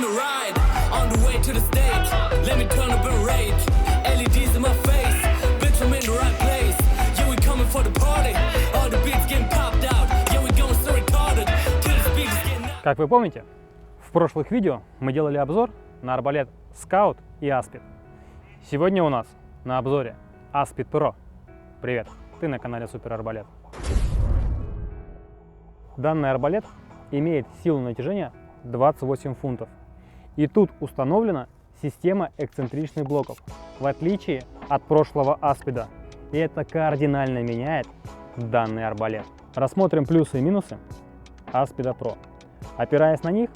a ride on the way to the stage. Let me turn up and rage. LEDs in my face, bitch, I'm in the right place. Yeah, we coming for the party. All the beats getting popped out. Yeah, we going so retarded. Till the speakers getting out. Как вы помните, в прошлых видео мы делали обзор на арбалет Scout и Aspid. Сегодня у нас на обзоре Aspid Pro. Привет, ты на канале Супер Арбалет. Данный арбалет имеет силу натяжения 28 фунтов. И тут установлена система эксцентричных блоков, в отличие от прошлого Aspid. И это кардинально меняет данный арбалет. Рассмотрим плюсы и минусы Aspid Pro. Опираясь на них,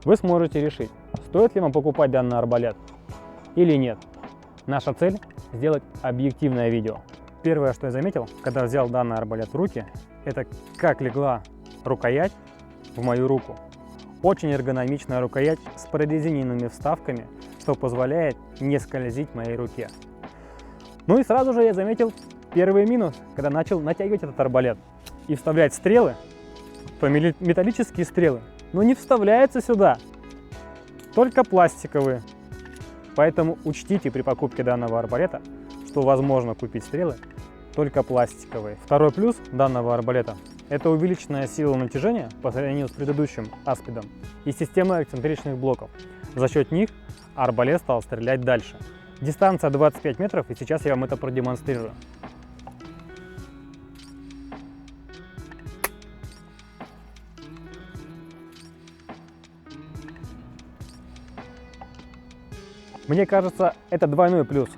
вы сможете решить, стоит ли вам покупать данный арбалет или нет. Наша цель – сделать объективное видео. Первое, что я заметил, когда взял данный арбалет в руки, это как легла рукоять в мою руку. Очень эргономичная рукоять с прорезиненными вставками, что позволяет не скользить в моей руке. Ну и сразу же я заметил первый минус, когда начал натягивать этот арбалет и вставлять стрелы, металлические стрелы, но не вставляются сюда, только пластиковые. Поэтому учтите при покупке данного арбалета, что возможно купить стрелы только пластиковые. Второй плюс данного арбалета – это увеличенная сила натяжения по сравнению с предыдущим Aspid и система эксцентричных блоков. За счет них арбалет стал стрелять дальше. Дистанция 25 метров, и сейчас я вам это продемонстрирую. Мне кажется, это двойной плюс.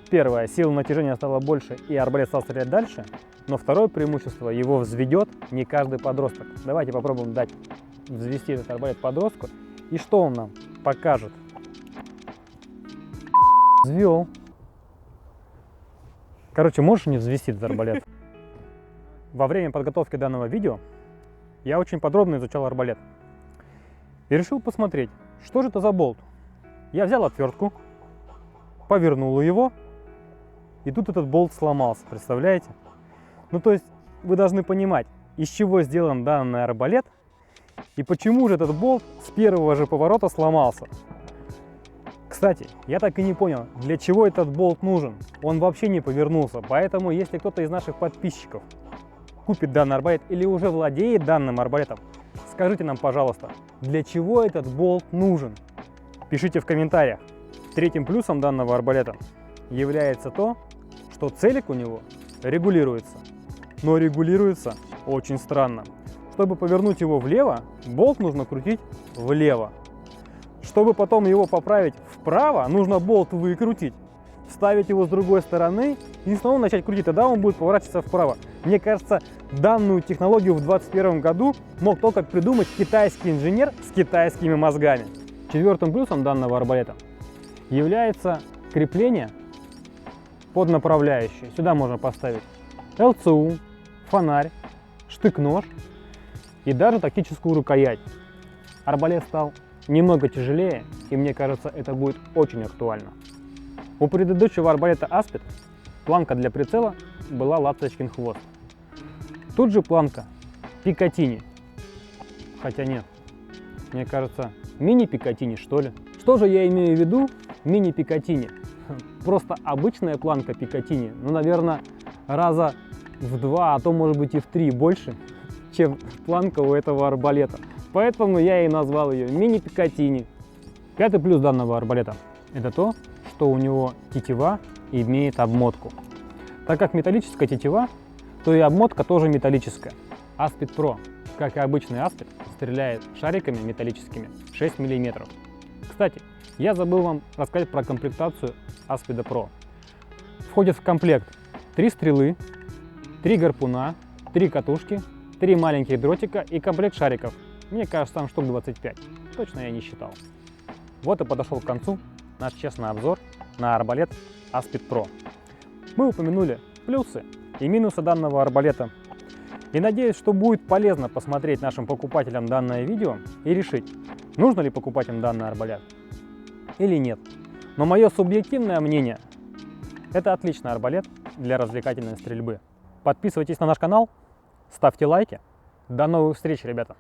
Первое, сила натяжения стала больше, и арбалет стал стрелять дальше. Но второе преимущество, его взведет не каждый подросток. Давайте попробуем дать взвести этот арбалет подростку. И что он нам покажет? Взвел. Короче, можешь не взвести этот арбалет? Во время подготовки данного видео я очень подробно изучал арбалет. И решил посмотреть, что же это за болт. Я взял отвертку, повернул его, и тут этот болт сломался, представляете? Ну то есть вы должны понимать, из чего сделан данный арбалет и почему же этот болт с первого же поворота сломался. Кстати, я так и не понял, для чего этот болт нужен. Он вообще не повернулся, поэтому если кто-то из наших подписчиков купит данный арбалет или уже владеет данным арбалетом, скажите нам, пожалуйста, для чего этот болт нужен? Пишите в комментариях. Третьим плюсом данного арбалета является то, что целик у него регулируется. Но регулируется очень странно. Чтобы повернуть его влево, болт нужно крутить влево. Чтобы потом его поправить вправо, нужно болт выкрутить, вставить его с другой стороны и снова начать крутить. Тогда он будет поворачиваться вправо. Мне кажется, данную технологию в 2021 году мог только придумать китайский инженер с китайскими мозгами. Четвертым плюсом данного арбалета является крепление под направляющие. Сюда можно поставить ЛЦУ, фонарь, штык-нож и даже тактическую рукоять. Арбалет стал немного тяжелее, и мне кажется, это будет очень актуально. У предыдущего арбалета Aspid планка для прицела была ласточкин хвост. Тут же планка Пикатини. Хотя нет, мне кажется, мини-Пикатини, что ли. Что же я имею в виду мини-Пикатини? Просто обычная планка Пикатини, ну, наверное, раза в 2, а то, может быть, и в 3 больше, чем планка у этого арбалета. Поэтому я и назвал ее мини-Пикатини. Пятый плюс данного арбалета – это то, что у него тетива имеет обмотку. Так как металлическая тетива, то и обмотка тоже металлическая. Aspid Pro, как и обычный Aspid, стреляет шариками металлическими 6 мм. Кстати, я забыл вам рассказать про комплектацию Aspid Pro. Входит в комплект 3 стрелы, 3 гарпуна, 3 катушки, 3 маленьких дротика и комплект шариков. Мне кажется, там штук 25. Точно я не считал. Вот и подошел к концу наш честный обзор на арбалет Aspid Pro. Мы упомянули плюсы и минусы данного арбалета. И надеюсь, что будет полезно посмотреть нашим покупателям данное видео и решить, нужно ли покупать им данный арбалет или нет. Но мое субъективное мнение – это отличный арбалет для развлекательной стрельбы. Подписывайтесь на наш канал, ставьте лайки. До новых встреч, ребята!